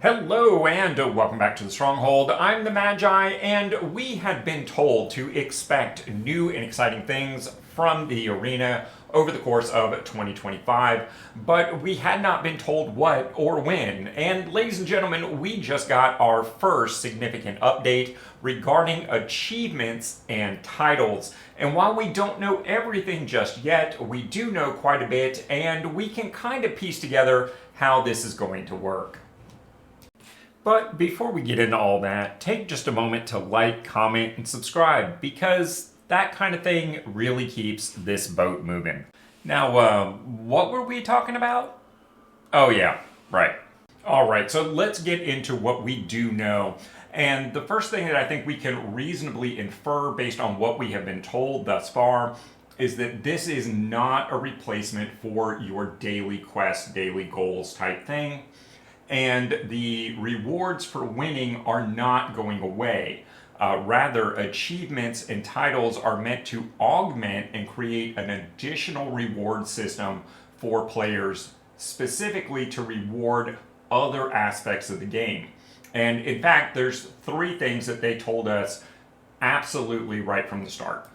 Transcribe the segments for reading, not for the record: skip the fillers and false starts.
Hello and welcome back to the Stronghold. I'm the Magi, and we had been told to expect new and exciting things from the arena over the course of 2025, but we had not been told what or when. And ladies and gentlemen, we just got our first significant update regarding achievements and titles. And while we don't know everything just yet, we do know quite a bit, and we can kind of piece together how this is going to work. But before we get into all that, take just a moment to like, comment, and subscribe, because that kind of thing really keeps this boat moving. Now, what were we talking about? Oh yeah, right. All right, so let's get into what we do know. And the first thing that I think we can reasonably infer based on what we have been told thus far is that this is not a replacement for your daily quest, daily goals type thing. And the rewards for winning are not going away. Rather, achievements and titles are meant to augment and create an additional reward system for players, specifically to reward other aspects of the game. And in fact, there's three things that they told us absolutely right from the start.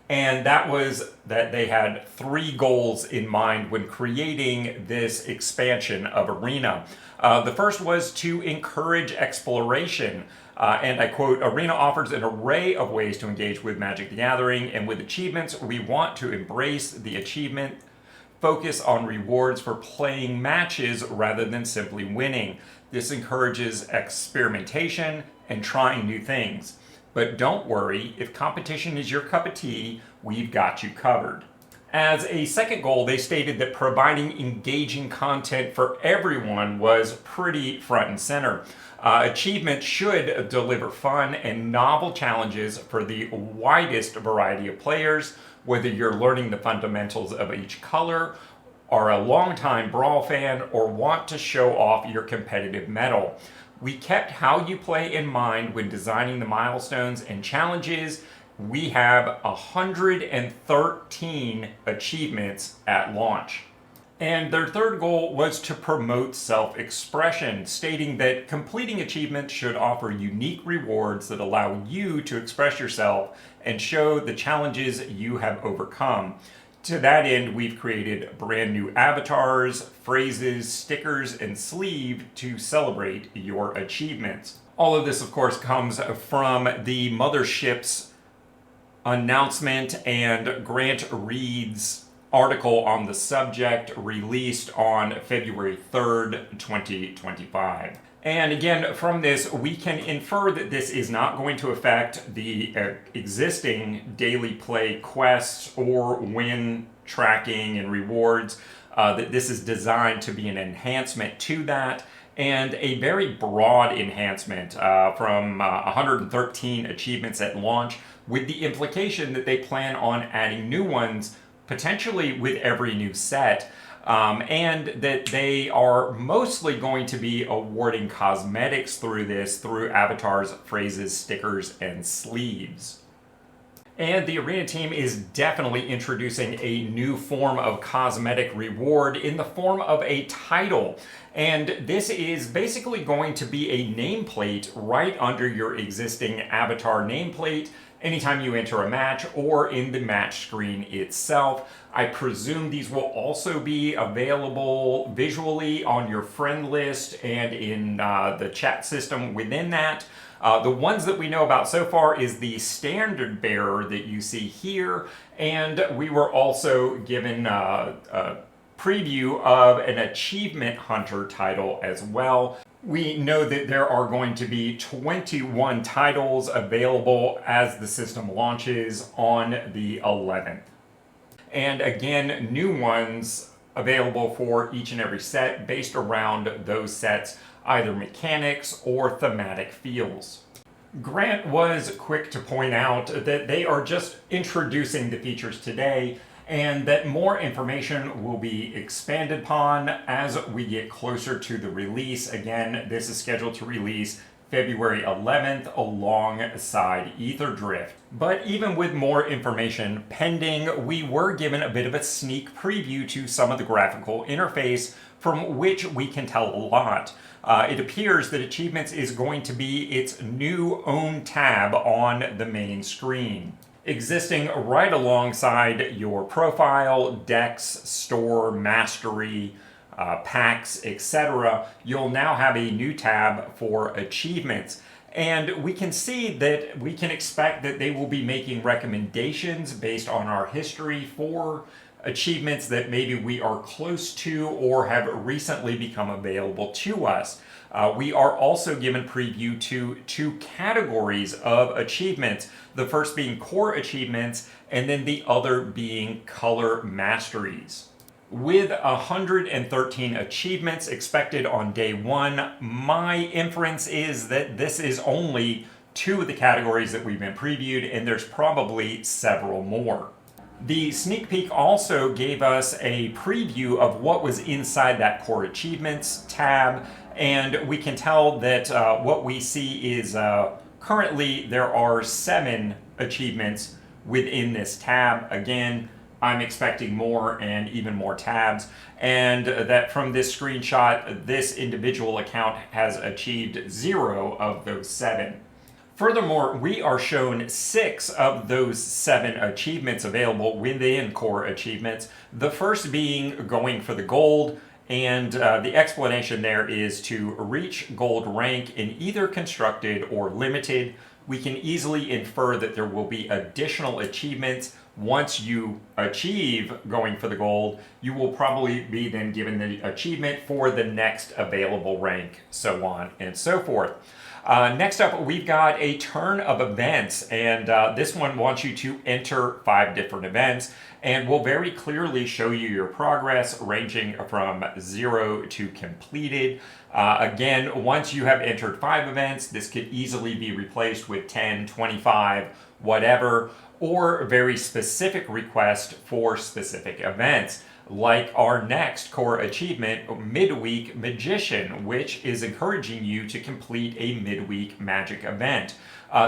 And that was that they had three goals in mind when creating this expansion of Arena. The first was to encourage exploration. And I quote, "Arena offers an array of ways to engage with Magic the Gathering, and with achievements, we want to embrace the achievement, focus on rewards for playing matches rather than simply winning. This encourages experimentation and trying new things. But don't worry, if competition is your cup of tea, we've got you covered." As a second goal, they stated that providing engaging content for everyone was pretty front and center. Achievements should deliver fun and novel challenges for the widest variety of players, whether you're learning the fundamentals of each color, are a longtime Brawl fan, or want to show off your competitive mettle. We kept how you play in mind when designing the milestones and challenges. We have 113 achievements at launch. And their third goal was to promote self-expression, stating that completing achievements should offer unique rewards that allow you to express yourself and show the challenges you have overcome. To that end, we've created brand new avatars, phrases, stickers, and sleeve to celebrate your achievements. All of this, of course, comes from the Mothership's announcement and Grant Reed's article on the subject released on February 3rd, 2025. And again, from this, we can infer that this is not going to affect the existing daily play quests or win tracking and rewards, that this is designed to be an enhancement to that, and a very broad enhancement from 113 achievements at launch, with the implication that they plan on adding new ones, potentially with every new set. And that they are mostly going to be awarding cosmetics through this, through avatars, phrases, stickers, and sleeves. And the Arena team is definitely introducing a new form of cosmetic reward in the form of a title. And this is basically going to be a nameplate right under your existing avatar nameplate anytime you enter a match or in the match screen itself. I presume these will also be available visually on your friend list and in the chat system within that. The ones that we know about so far is the standard bearer that you see here, and we were also given a preview of an achievement hunter title as well. We know that there are going to be 21 titles available as the system launches on the 11th. And again, new ones available for each and every set based around those sets, either mechanics or thematic feels. Grant was quick to point out that they are just introducing the features today, and that more information will be expanded upon as we get closer to the release. Again, this is scheduled to release February 11th alongside Ether Drift. But even with more information pending, we were given a bit of a sneak preview to some of the graphical interface from which we can tell a lot. It appears that Achievements is going to be its new own tab on the main screen, existing right alongside your profile, decks, store, mastery, packs, etc. You'll now have a new tab for achievements. And we can see that we can expect that they will be making recommendations based on our history for achievements that maybe we are close to or have recently become available to us. We are also given preview to two categories of achievements, the first being core achievements and then the other being color masteries. With 113 achievements expected on day one, my inference is that this is only two of the categories that we've been previewed, and there's probably several more. The sneak peek also gave us a preview of what was inside that core achievements tab, and we can tell that what we see is currently there are 7 achievements within this tab. Again, I'm expecting more and even more tabs, and that from this screenshot, this individual account has achieved 0 of those 7. Furthermore, we are shown 6 of those 7 achievements available within core achievements, the first being going for the gold, and the explanation there is to reach gold rank in either constructed or limited. We can easily infer that there will be additional achievements. Once you achieve going for the gold, you will probably be then given the achievement for the next available rank, so on and so forth. Next up, we've got a turn of events, and this one wants you to enter 5 different events, and will very clearly show you your progress ranging from 0 to completed. Again, once you have entered 5 events, this could easily be replaced with 10, 25, whatever, or very specific request for specific events, like our next core achievement, Midweek Magician, which is encouraging you to complete a midweek magic event.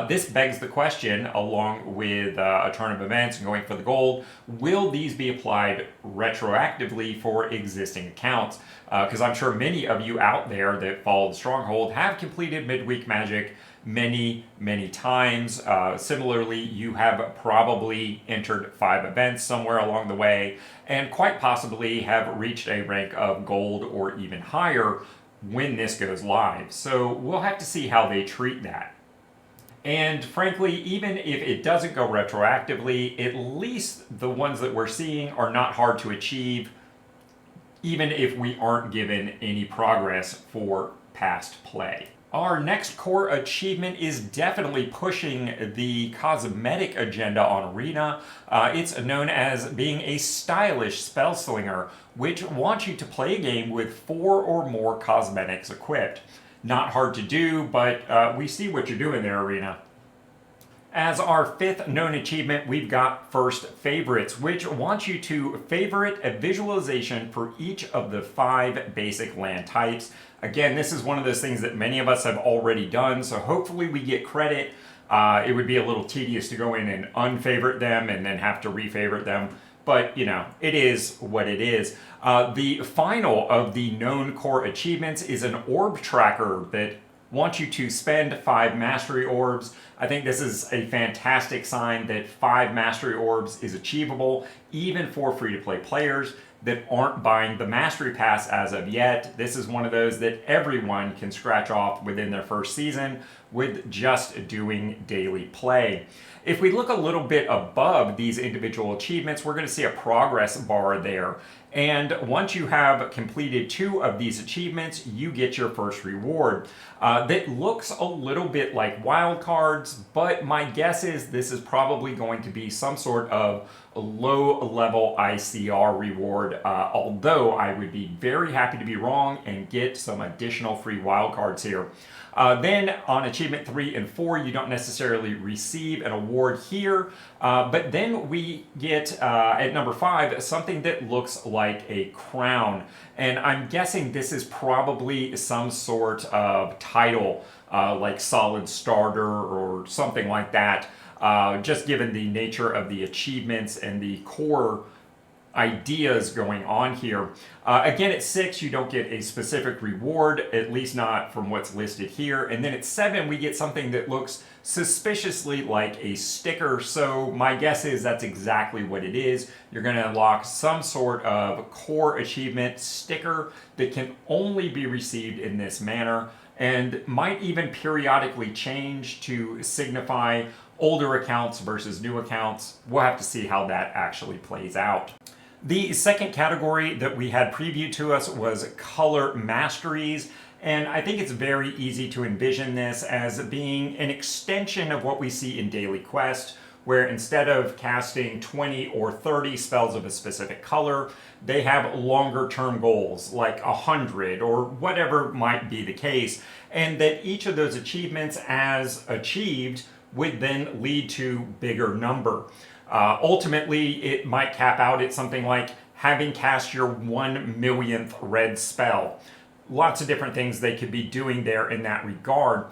This begs the question, along with a turn of events and going for the gold, will these be applied retroactively for existing accounts? Because I'm sure many of you out there that follow the Stronghold have completed midweek magic many times. Similarly, you have probably entered 5 events somewhere along the way and quite possibly have reached a rank of gold or even higher when this goes live. So we'll have to see how they treat that. And frankly, even if it doesn't go retroactively, at least the ones that we're seeing are not hard to achieve, even if we aren't given any progress for past play. Our next core achievement is definitely pushing the cosmetic agenda on Arena. It's known as being a stylish spell slinger, which wants you to play a game with 4 or more cosmetics equipped. Not hard to do, but we see what you're doing there, Arena. As our 5th known achievement, we've got First Favorites, which wants you to favorite a visualization for each of the 5 basic land types. Again, this is one of those things that many of us have already done, so hopefully we get credit. It would be a little tedious to go in and unfavorite them and then have to refavorite them, but you know, it is what it is. The final of the known core achievements is an orb tracker that wants you to spend 5 mastery orbs. I think this is a fantastic sign that 5 mastery orbs is achievable even for free-to-play players that aren't buying the mastery pass as of yet. This is one of those that everyone can scratch off within their first season with just doing daily play. If we look a little bit above these individual achievements, we're going to see a progress bar there. And once you have completed 2 of these achievements, you get your first reward. That looks a little bit like wildcards, but my guess is this is probably going to be some sort of low-level ICR reward, although I would be very happy to be wrong and get some additional free wildcards here. Then on achievement 3 and 4, you don't necessarily receive an award here, but then we get at number 5 something that looks like like a crown. And I'm guessing this is probably some sort of title, like Solid Starter or something like that, just given the nature of the achievements and the core ideas going on here. Again, at 6, you don't get a specific reward, at least not from what's listed here. And then at 7, we get something that looks suspiciously like a sticker. So my guess is that's exactly what it is. You're going to unlock some sort of core achievement sticker that can only be received in this manner, and might even periodically change to signify older accounts versus new accounts. We'll have to see how that actually plays out. The second category that we had previewed to us was color masteries, and I think it's very easy to envision this as being an extension of what we see in Daily Quest, where instead of casting 20 or 30 spells of a specific color, they have longer term goals like 100 or whatever might be the case, and that each of those achievements as achieved would then lead to bigger number. Ultimately, it might cap out at something like having cast your 1 millionth red spell. Lots of different things they could be doing there in that regard,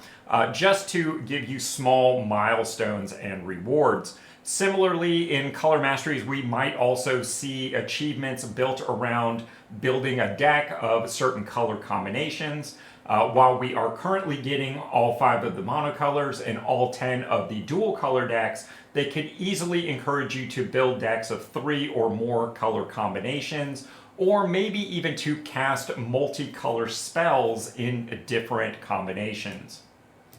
just to give you small milestones and rewards. Similarly, in color masteries, we might also see achievements built around building a deck of certain color combinations. While we are currently getting all 5 of the monocolors and all 10 of the dual color decks, they could easily encourage you to build decks of 3 or more color combinations, or maybe even to cast multicolor spells in different combinations.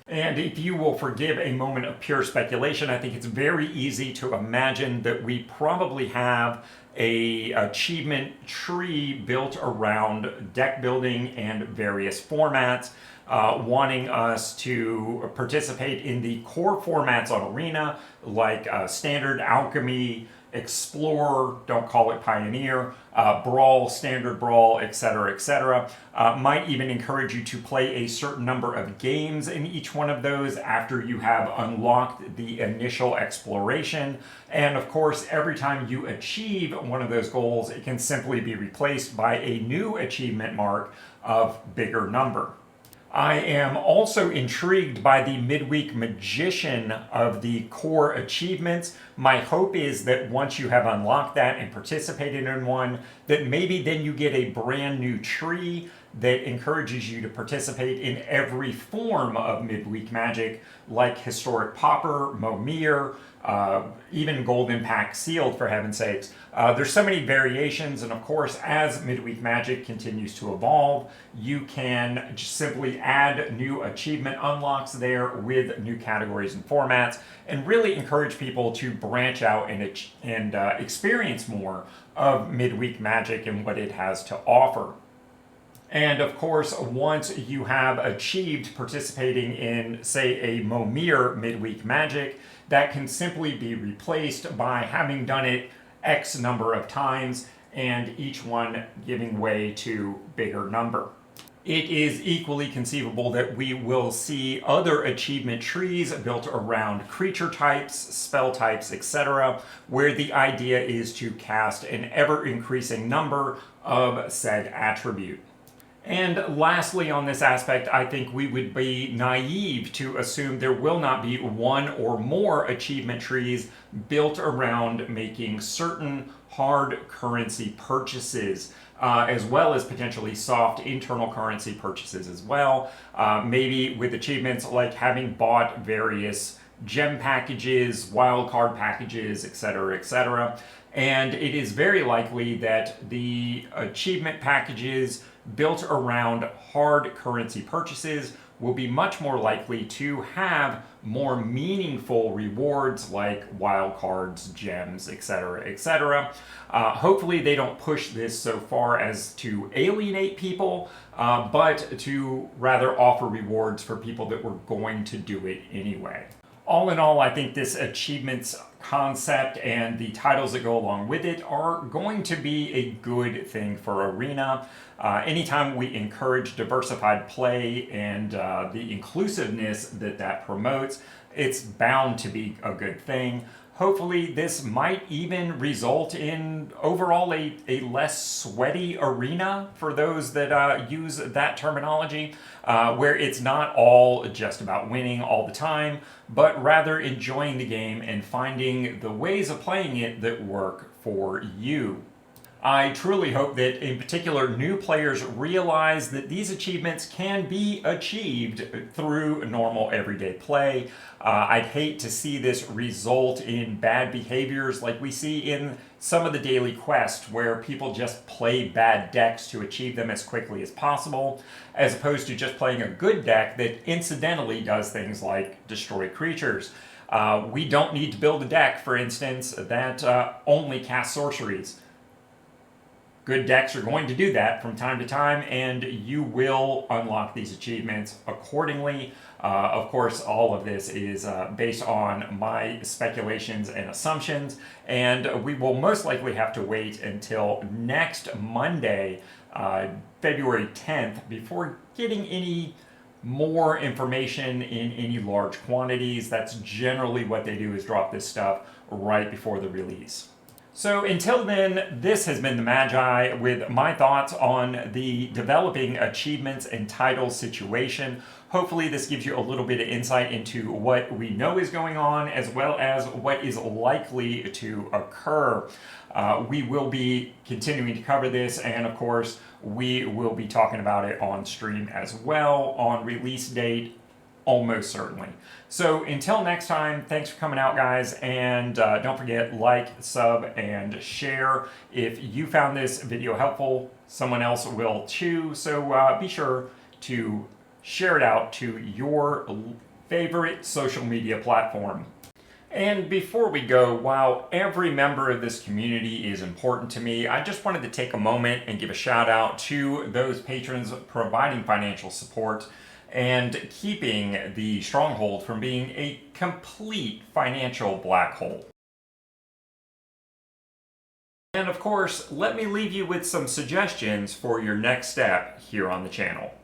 And if you will forgive a moment of pure speculation, I think it's very easy to imagine that we probably have a achievement tree built around deck building and various formats, wanting us to participate in the core formats on Arena, like Standard, Alchemy, Explorer, don't call it Pioneer, Brawl, Standard Brawl, etc., etc. Might even encourage you to play a certain number of games in each one of those after you have unlocked the initial exploration. And of course, every time you achieve one of those goals, it can simply be replaced by a new achievement mark of bigger number. I am also intrigued by the midweek magician of the core achievements. My hope is that once you have unlocked that and participated in one, that maybe then you get a brand new tree that encourages you to participate in every form of midweek magic, like Historic Pauper, Momir, even Golden Pack Sealed, for heaven's sakes. There's so many variations, and of course, as midweek magic continues to evolve, you can just simply add new achievement unlocks there with new categories and formats, and really encourage people to branch out and experience more of midweek magic and what it has to offer. And of course, once you have achieved participating in, say, a Momir midweek magic, that can simply be replaced by having done it X number of times, and each one giving way to bigger number. It is equally conceivable that we will see other achievement trees built around creature types, spell types, etc., where the idea is to cast an ever-increasing number of said attribute. And lastly, on this aspect, I think we would be naive to assume there will not be one or more achievement trees built around making certain hard currency purchases, as well as potentially soft internal currency purchases as well. Maybe with achievements like having bought various gem packages, wildcard packages, etc., etc. And it is very likely that the achievement packages built around hard currency purchases will be much more likely to have more meaningful rewards like wildcards, gems, etc., etc. Hopefully they don't push this so far as to alienate people, but to rather offer rewards for people that were going to do it anyway. All in all, I think this achievements concept and the titles that go along with it are going to be a good thing for Arena. Anytime we encourage diversified play and the inclusiveness that promotes, it's bound to be a good thing. Hopefully this might even result in overall a less sweaty arena for those that use that terminology, where it's not all just about winning all the time, but rather enjoying the game and finding the ways of playing it that work for you. I truly hope that, in particular, new players realize that these achievements can be achieved through normal everyday play. I'd hate to see this result in bad behaviors like we see in some of the daily quests, where people just play bad decks to achieve them as quickly as possible, as opposed to just playing a good deck that incidentally does things like destroy creatures. We don't need to build a deck, for instance, that only casts sorceries. Good decks are going to do that from time to time, and you will unlock these achievements accordingly. Of course, all of this is based on my speculations and assumptions, and we will most likely have to wait until next Monday, February 10th, before getting any more information in any large quantities. That's generally what they do, is drop this stuff right before the release. So until then, this has been the Magi with my thoughts on the developing achievements and titles situation. Hopefully this gives you a little bit of insight into what we know is going on, as well as what is likely to occur. We will be continuing to cover this, and of course we will be talking about it on stream as well on release date, almost certainly. So until next time, thanks for coming out, guys, and don't forget, like, sub, and share. If you found this video helpful, someone else will too, so be sure to share it out to your favorite social media platform. And before we go, while every member of this community is important to me, I just wanted to take a moment and give a shout out to those patrons providing financial support and keeping the Stronghold from being a complete financial black hole. And of course, let me leave you with some suggestions for your next step here on the channel.